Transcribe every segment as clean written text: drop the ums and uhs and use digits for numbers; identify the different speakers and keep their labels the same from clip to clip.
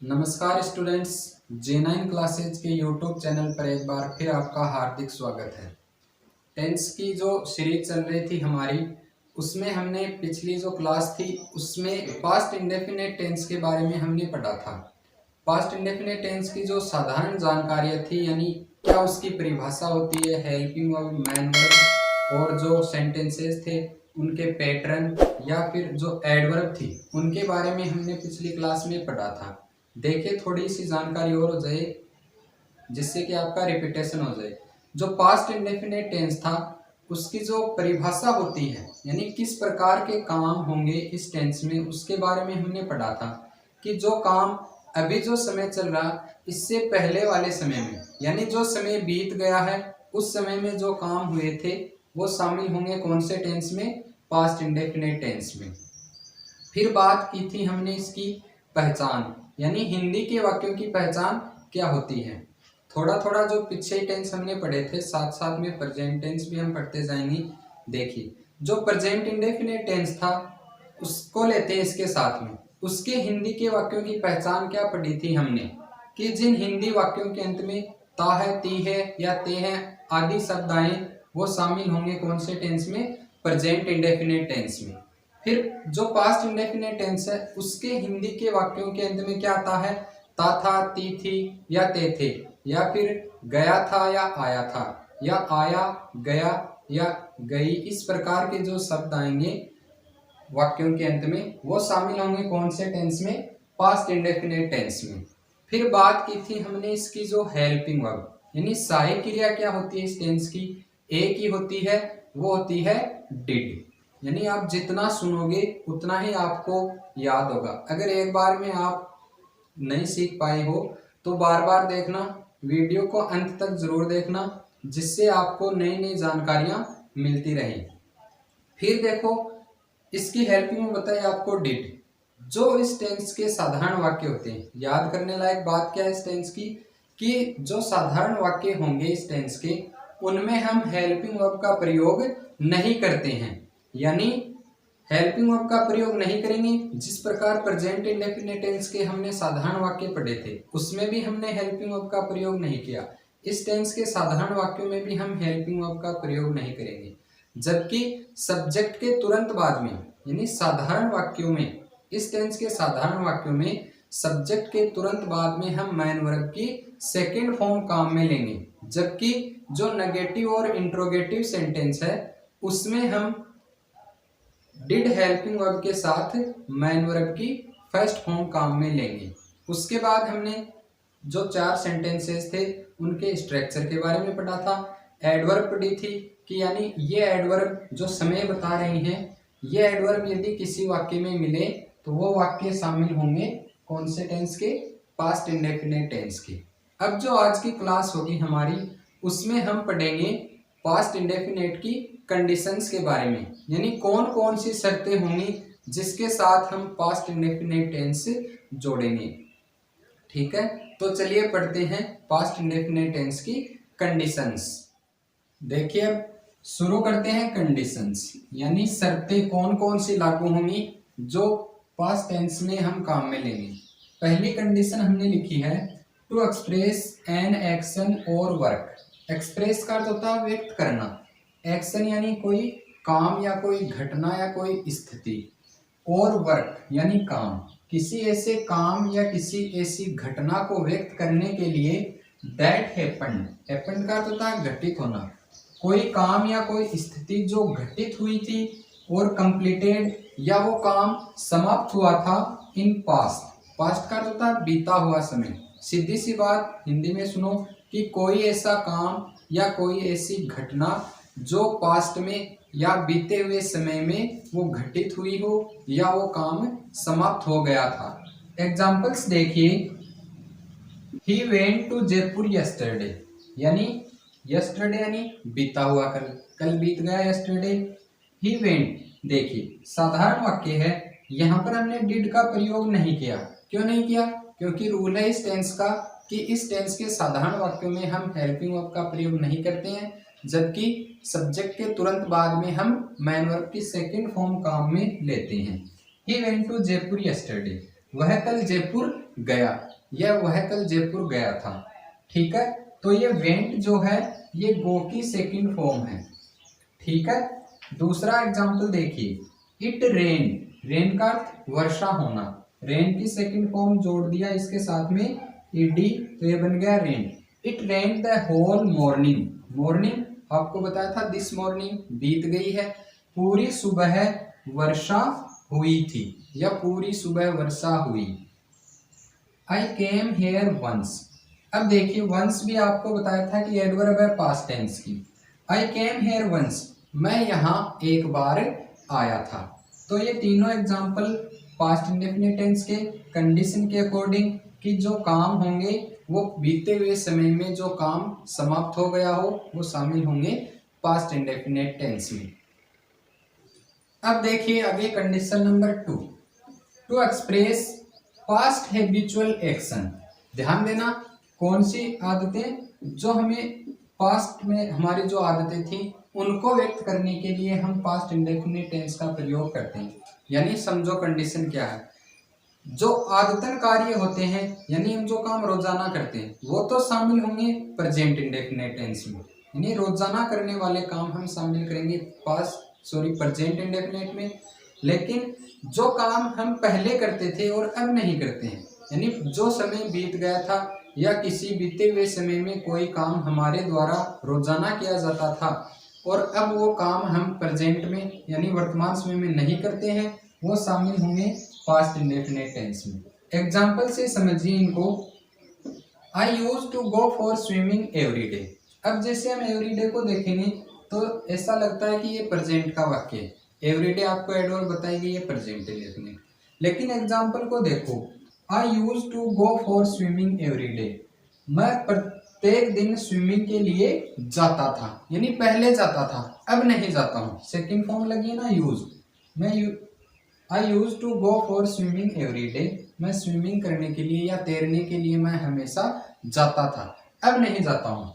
Speaker 1: नमस्कार students, J9 classes के YouTube channel पर एक बार फिर आपका हार्दिक स्वागत है। टेंस की जो सीरीज चल रही थी हमारी, उसमें हमने पिछली जो क्लास थी उसमें पास्ट इंडेफिनिट टेंस के बारे में हमने पढ़ा था। पास्ट इंडेफिनिट टेंस की जो साधारण जानकारियाँ थी, यानी क्या उसकी परिभाषा होती है, हेल्पिंग वर्ब, मैन वर्ब और जो सेंटेंसेस थे उनके पैटर्न या फिर जो एडवर्ब थी उनके बारे में हमने पिछली क्लास में पढ़ा था। देखिए थोड़ी सी जानकारी और हो जाए जिससे कि आपका रिपीटेशन हो जाए। जो पास्ट इंडेफिनिट टेंस था उसकी जो परिभाषा होती है, यानी किस प्रकार के काम होंगे इस टेंस में, उसके बारे में हमने पढ़ा था कि जो काम अभी जो समय चल रहा इससे पहले वाले समय में, यानी जो समय बीत गया है उस समय में जो काम हुए थे वो शामिल होंगे कौन से टेंस में, पास्ट इंडेफिनिट टेंस में। फिर बात की थी हमने इसकी पहचान, यानी हिंदी के वाक्यों की पहचान क्या होती है। थोड़ा थोड़ा जो पीछे टेंस हमने पढ़े थे साथ साथ में प्रेजेंट टेंस भी हम पढ़ते जाएंगे। देखिए जो प्रेजेंट इंडेफिनिट टेंस था उसको लेते हैं इसके साथ में, उसके हिंदी के वाक्यों की पहचान क्या पढ़ी थी हमने कि जिन हिंदी वाक्यों के अंत में ता है, ती है या ते हैं आदि शब्द आए वो शामिल होंगे कौन से टेंस में, प्रेजेंट इंडेफिनिट टेंस में। फिर जो पास्ट इंडेफिनिट टेंस है उसके हिंदी के वाक्यों के अंत में क्या आता है, ता था, ती थी या ते थे, या फिर गया था या आया था, या आया, गया या गई, इस प्रकार के जो शब्द आएंगे वाक्यों के अंत में वो शामिल होंगे कौन से टेंस में, पास्ट इंडेफिनिट टेंस में। फिर बात की थी हमने इसकी जो हेल्पिंग वर्ब, यानी सहायक क्रिया क्या होती है इस टेंस की, एक ही होती है, वो होती है डिड। यानी आप जितना सुनोगे उतना ही आपको याद होगा। अगर एक बार में आप नहीं सीख पाए हो तो बार बार देखना, वीडियो को अंत तक जरूर देखना जिससे आपको नई नई जानकारियां मिलती रहें। फिर देखो इसकी हेल्पिंग में बताइए आपको डिड। जो इस टेंस के साधारण वाक्य होते हैं, याद करने लायक बात क्या है इस टेंस की कि जो साधारण वाक्य होंगे इस टेंस के उनमें हम हेल्पिंग वर्ब का प्रयोग नहीं करते हैं, यानी हेल्पिंग वर्ब का प्रयोग नहीं करेंगे। जिस प्रकार प्रेजेंट इंडेफिनिट टेंस के हमने साधारण वाक्य पढ़े थे उसमें भी हमने हेल्पिंग वर्ब का प्रयोग नहीं किया, इस टेंस के साधारण वाक्यों में भी हम हेल्पिंग वर्ब का प्रयोग नहीं करेंगे। जबकि सब्जेक्ट के तुरंत बाद में, यानी साधारण वाक्यों में, इस टेंस के साधारण वाक्यों में सब्जेक्ट के तुरंत बाद में हम मैन वर्ब की सेकेंड फॉर्म काम में लेंगे। जबकि जो नेगेटिव और इंट्रोगेटिव सेंटेंस है उसमें हम डिड हेल्पिंग वर्ब के साथ मैन वर्ब की फर्स्ट फॉर्म काम में लेंगे। उसके बाद हमने जो 4 सेंटेंसेस थे उनके स्ट्रक्चर के बारे में पढ़ा था। एडवर्ब पढ़ी थी कि यानी ये एडवर्ब जो समय बता रही हैं, ये एडवर्ब यदि किसी वाक्य में मिले तो वो वाक्य शामिल होंगे कौन से टेंस के, पास्ट इंडेफिनिट टेंस के। अब जो आज की क्लास होगी हमारी उसमें हम पढ़ेंगे पास्ट इंडेफिनिट की कंडीशंस के बारे में, यानी कौन कौन सी शर्तें होंगी जिसके साथ हम पास्ट इंडेफिनिट टेंस जोड़ेंगे। ठीक है, तो चलिए पढ़ते हैं पास्ट इंडेफिनिट टेंस की कंडीशंस। देखिए अब शुरू करते हैं कंडीशंस, यानी शर्तें कौन कौन सी लागू होंगी जो पास्ट टेंस में हम काम में लेंगे। पहली कंडीशन हमने लिखी है टू एक्सप्रेस एन एक्शन और वर्क। एक्सप्रेस का अर्थ होता है व्यक्त करना, एक्शन यानी कोई काम या कोई घटना या कोई स्थिति, और वर्क यानी काम, किसी ऐसे काम या किसी ऐसी घटना को व्यक्त करने के लिए दैट हैपेंड। हैपेंड का अर्थ होता है घटित होना, कोई काम या कोई स्थिति जो घटित हुई थी और कंप्लीटेड या वो काम समाप्त हुआ था इन पास्ट। पास्ट का अर्थ होता है बीता हुआ समय। सीधी सी बात हिंदी में सुनो कि कोई ऐसा काम या कोई ऐसी घटना जो पास्ट में या बीते हुए समय में वो घटित हुई हो या वो काम समाप्त हो गया था। एग्जाम्पल्स देखिए, he went to Jaipur yesterday, यानी यस्टरडे यानी बीता हुआ कल, कल बीत गया यस्टरडे। ही वेंट, देखिए साधारण वाक्य है, यहाँ पर हमने डिड का प्रयोग नहीं किया। क्यों नहीं किया? क्योंकि रूल है इस टेंस का कि इस टेंस के साधारण वाक्यों में हम हेल्पिंग वर्ब का प्रयोग नहीं करते हैं, जबकि सब्जेक्ट के तुरंत बाद में हम मैन वर्ब की सेकेंड फॉर्म काम में लेते हैं। He went to Jaipur yesterday, वह कल जयपुर गया। यह वह कल जयपुर गया था। ठीक है, तो ये वेंट जो है ये गो की सेकंड फॉर्म है। ठीक है, दूसरा एग्जांपल देखिए, इट रेन, रेन का अर्थ वर्षा होना, रेन की सेकंड फॉर्म जोड़ दिया इसके साथ में ईडी, तो ये बन गया rain. It rain the whole morning, morning आपको बताया था दिस मॉर्निंग बीत गई है, पूरी सुबह वर्षा हुई थी या पूरी सुबह वर्षा हुई। आई केम हेयर वंस, अब देखिए वंस भी आपको बताया था कि एडवर्ब है पास्ट टेंस की। आई केम हेयर वंस, मैं यहाँ एक बार आया था। तो ये तीनों एग्जाम्पल पास्ट इंडेफिनिट टेंस के कंडीशन के अकॉर्डिंग कि जो काम होंगे वो बीते हुए समय में जो काम समाप्त हो गया हो वो शामिल होंगे पास्ट इंडेफिनिट टेंस में। अब देखिए आगे condition number 2, to express past habitual action. ध्यान देना, कौन सी आदतें जो हमें पास्ट में हमारी जो आदतें थी उनको व्यक्त करने के लिए हम पास्ट इंडेफिनिट टेंस का प्रयोग करते हैं। यानी समझो कंडीशन क्या है, जो आदतन कार्य होते हैं यानी हम जो काम रोजाना करते हैं वो तो शामिल होंगे प्रेजेंट इंडेफिनिट टेंस में, यानी रोजाना करने वाले काम हम शामिल करेंगे प्रेजेंट इंडेफिनिट में। लेकिन जो काम हम पहले करते थे और अब नहीं करते हैं, यानी जो समय बीत गया था या किसी बीते हुए समय में कोई काम हमारे द्वारा रोजाना किया जाता था और अब वो काम हम प्रेजेंट में यानी वर्तमान समय में नहीं करते हैं, वो शामिल होंगे पास्ट इंडेफिनिट टेंस में। एग्जाम्पल से समझिए इनको। I use to go for swimming every day. अब जैसे हम एवरी डे को देखेंगे तो ऐसा लगता है कि ये प्रेजेंट का वाक्य है, एवरी डे आपको एडवर्ब बताएगी ये प्रेजेंट इंडेफिनिट। लेकिन एग्जाम्पल को देखो, I use to go for swimming every day, मैं प्रत्येक दिन स्विमिंग के लिए जाता था, यानी पहले जाता था अब नहीं जाता हूँ। सेकंड फॉर्म लगी है ना use, I use to go for swimming every day, मैं स्विमिंग करने के लिए या तैरने के लिए मैं हमेशा जाता था, अब नहीं जाता हूँ।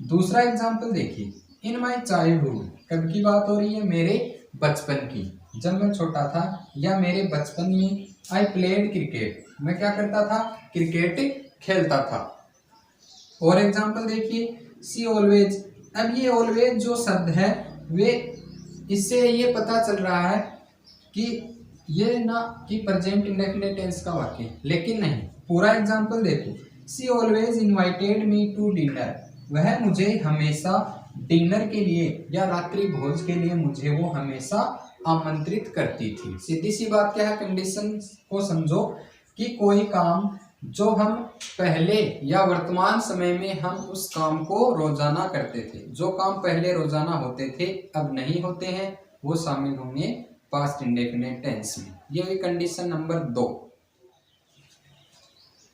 Speaker 1: दूसरा एग्जाम्पल देखिए, इन माई चाइल्डहुड, कब की बात हो रही है, मेरे बचपन की, जब मैं छोटा था या मेरे बचपन में। आई प्लेड क्रिकेट, मैं क्या करता था, क्रिकेट खेलता था। और एग्जाम्पल देखिए, सी ऑलवेज, अब ये ऑलवेज जो शब्द है वे इससे ये पता चल रहा है कि ये ना कि प्रेजेंट इंडेफिनिट टेंस का वाक्य, लेकिन नहीं। पूरा एग्जाम्पल देखो, she always invited me to dinner, वह मुझे हमेशा डिनर के लिए या रात्रि भोज के लिए मुझे वो हमेशा आमंत्रित करती थी। सीधी सी बात क्या है, कंडीशन को समझो कि कोई काम जो हम पहले या वर्तमान समय में हम उस काम को रोजाना करते थे, जो काम पहले रोजाना होते थे अब नहीं होते हैं, वो शामिल होंगे पास्ट इंडेफिनिट टेंस में। ये हुई कंडीशन नंबर 2।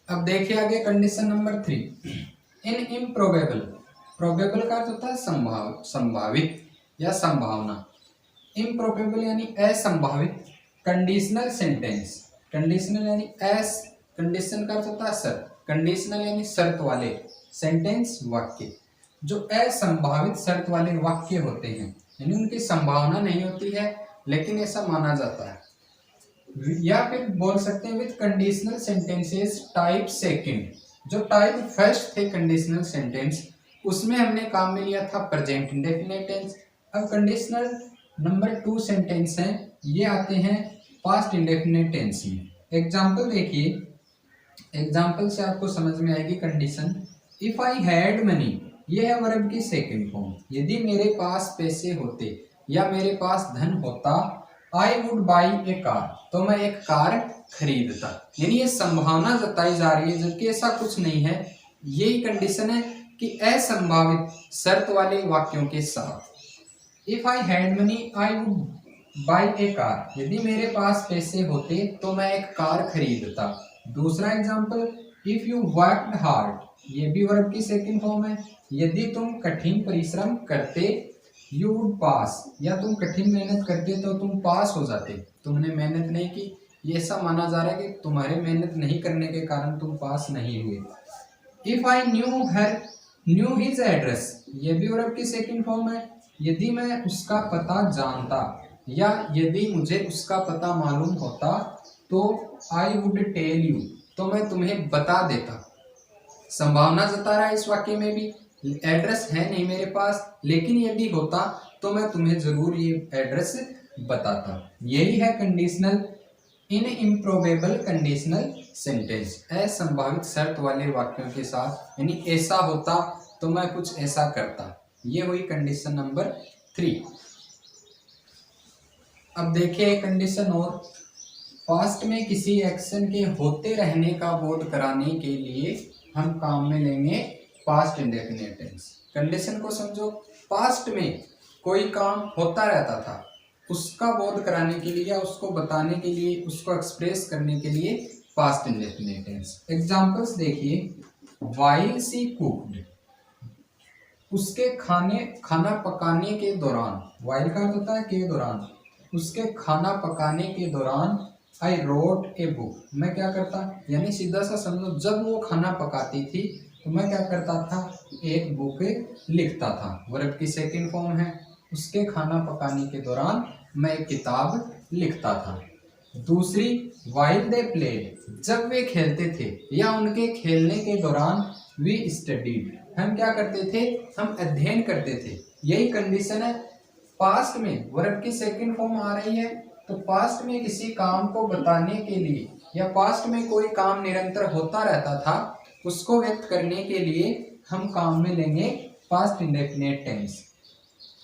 Speaker 1: अब देखिए आगे कंडीशन नंबर 3, इन इम्प्रोबेबल, प्रोबेबल का अर्थ होता है संभावित या संभावना, इम्प्रोबेबल यानी असंभावित। कंडीशनल सेंटेंस, कंडीशनल यानी कंडीशन का अर्थ होता है शर्त, कंडीशनल यानी शर्त वाले सेंटेंस वाक्य, जो असंभावित शर्त वाले वाक्य होते हैं, यानी उनकी संभावना नहीं होती है लेकिन ऐसा माना जाता है। या फिर बोल सकते हैं with conditional sentences type second, जो टाइप फर्स्ट थे कंडीशनल सेंटेंस उसमें हमने काम में लिया था प्रेजेंट इंडेफिनिट टेंस। अब कंडीशनल नंबर 2 सेंटेंस हैं, ये आते हैं पास्ट इंडेफिनिट टेंस में। एग्जाम्पल देखिए, एग्जाम्पल से आपको समझ में आएगी condition. If I had money, ये है वर्ब की सेकंड फॉर्म, यदि मेरे पास पैसे होते या मेरे पास धन होता, I would buy A car, तो मैं एक कार खरीदता, यानी ये संभावना जताई जा रही है जबकि ऐसा कुछ नहीं है। यही कंडीशन है कि असंभावित शर्त वाले वाक्यों के साथ। If I had money I would buy A car, यदि मेरे पास पैसे होते तो मैं एक कार खरीदता। दूसरा example, if you worked hard, ये भी वर्ब की सेकंड फॉर्म है, यदि तुम कठिन परिश्रम करते, यू वुड पास, या तुम कठिन मेहनत करते तो तुम पास हो जाते, तुमने मेहनत नहीं की, ये ऐसा माना जा रहा है कि तुम्हारे मेहनत नहीं करने के कारण तुम पास नहीं हुए। If I knew his address, ये भी वर्ब की सेकंड फॉर्म है, यदि मैं उसका पता जानता या यदि मुझे उसका पता मालूम होता तो आई वुड टेल यू, तो मैं तुम्हें बता देता। संभावना जता रहा है इस वाक्य में भी, एड्रेस है नहीं मेरे पास, लेकिन यदि होता तो मैं तुम्हें जरूर ये एड्रेस बताता। यही है कंडीशनल इन इम्प्रोबेबल कंडीशनल सेंटेंस। असंभावित शर्त वाले वाक्यों के साथ, यानी ऐसा होता तो मैं कुछ ऐसा करता। ये हुई कंडीशन नंबर 3। अब देखिए कंडीशन और, पास्ट में किसी एक्शन के होते रहने का बोध कराने के लिए हम काम में लेंगे पास्ट इंडेफिनिट टेंस। कंडीशन को समझो, पास्ट में कोई काम होता रहता था, उसका बोध कराने के लिए या उसको बताने के लिए, उसको एक्सप्रेस करने के लिए पास्ट इंडेफिनिट टेंस। एग्जांपल्स देखिए, व्हाइल शी कुक्ड, उसके खाना पकाने के दौरान, व्हाइल का अर्थ होता है के दौरान, उसके खाना पकाने के दौरान आई रोट ए बुक, मैं क्या करता, यानी सीधा सा समझो, जब वो खाना पकाती थी तो मैं क्या करता था, एक बुक लिखता था। वर्ब की सेकंड फॉर्म है, उसके खाना पकाने के दौरान मैं एक किताब लिखता था। दूसरी, व्हाइल दे प्लेड, जब वे खेलते थे या उनके खेलने के दौरान, वी स्टडीड, हम क्या करते थे, हम अध्ययन करते थे। यही कंडीशन है, पास्ट में वर्ब की सेकंड फॉर्म आ रही है, तो पास्ट में किसी काम को बताने के लिए या पास्ट में कोई काम निरंतर होता रहता था, उसको व्यक्त करने के लिए हम काम में लेंगे पास्ट इंडेफिनिट टेंस।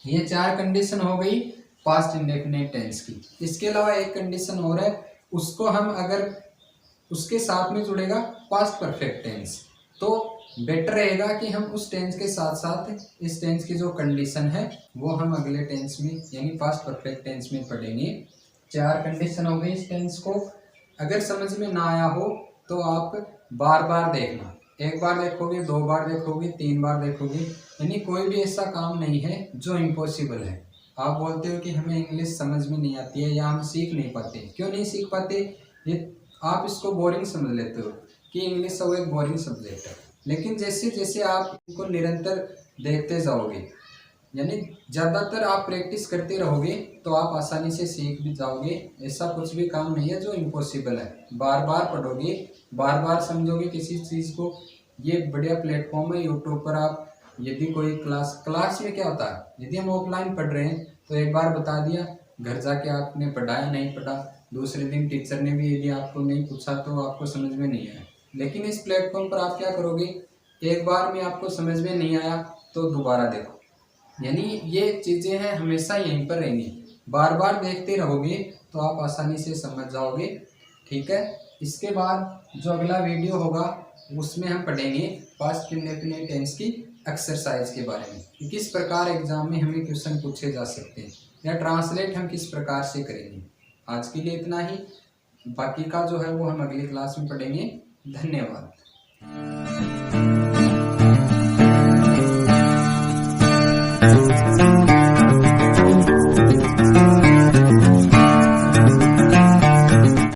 Speaker 1: ये 4 कंडीशन हो गई पास्ट इंडेफिनिट टेंस की। इसके अलावा एक कंडीशन और है, उसको हम अगर उसके साथ में जुड़ेगा पास्ट परफेक्ट टेंस, तो बेटर रहेगा कि हम उस टेंस के साथ साथ इस टेंस की जो कंडीशन है वो हम अगले टेंस में यानी पास्ट परफेक्ट टेंस में पढ़ेंगे। 4 कंडीशन हो गई इस टेंस को। अगर समझ में ना आया हो तो आप बार बार देखना, एक बार देखोगे, 2 बार देखोगे, 3 बार देखोगे, यानी कोई भी ऐसा काम नहीं है जो इम्पॉसिबल है। आप बोलते हो कि हमें इंग्लिश समझ में नहीं आती है या हम सीख नहीं पाते, क्यों नहीं सीख पाते, ये आप इसको बोरिंग समझ लेते हो कि इंग्लिश वो एक बोरिंग सब्जेक्ट है। लेकिन जैसे जैसे आप इनको निरंतर देखते जाओगे, यानी ज़्यादातर आप प्रैक्टिस करते रहोगे, तो आप आसानी से सीख भी जाओगे। ऐसा कुछ भी काम नहीं है जो इम्पॉसिबल है। बार बार पढ़ोगे, बार बार समझोगे किसी चीज़ को। ये बढ़िया प्लेटफॉर्म है यूट्यूब पर। आप यदि कोई क्लास में क्या होता है, यदि हम ऑफलाइन पढ़ रहे हैं तो एक बार बता दिया, घर जाके आपने पढ़ाया नहीं पढ़ा, दूसरे दिन टीचर ने भी यदि आपको नहीं पूछा तो आपको समझ में नहीं आया। लेकिन इस प्लेटफॉर्म पर आप क्या करोगे, एक बार में आपको समझ में नहीं आया तो दोबारा देखो, यानी ये चीज़ें हैं हमेशा यहीं पर रहेंगी। बार बार देखते रहोगे तो आप आसानी से समझ जाओगे। ठीक है, इसके बाद जो अगला वीडियो होगा उसमें हम पढ़ेंगे पास्ट इंडेफिनिट टेंस की एक्सरसाइज के बारे में, कि किस प्रकार एग्जाम में हमें क्वेश्चन पूछे जा सकते हैं या ट्रांसलेट हम किस प्रकार से करेंगे। आज के लिए इतना ही, बाकी का जो है वो हम अगली क्लास में पढ़ेंगे। धन्यवाद।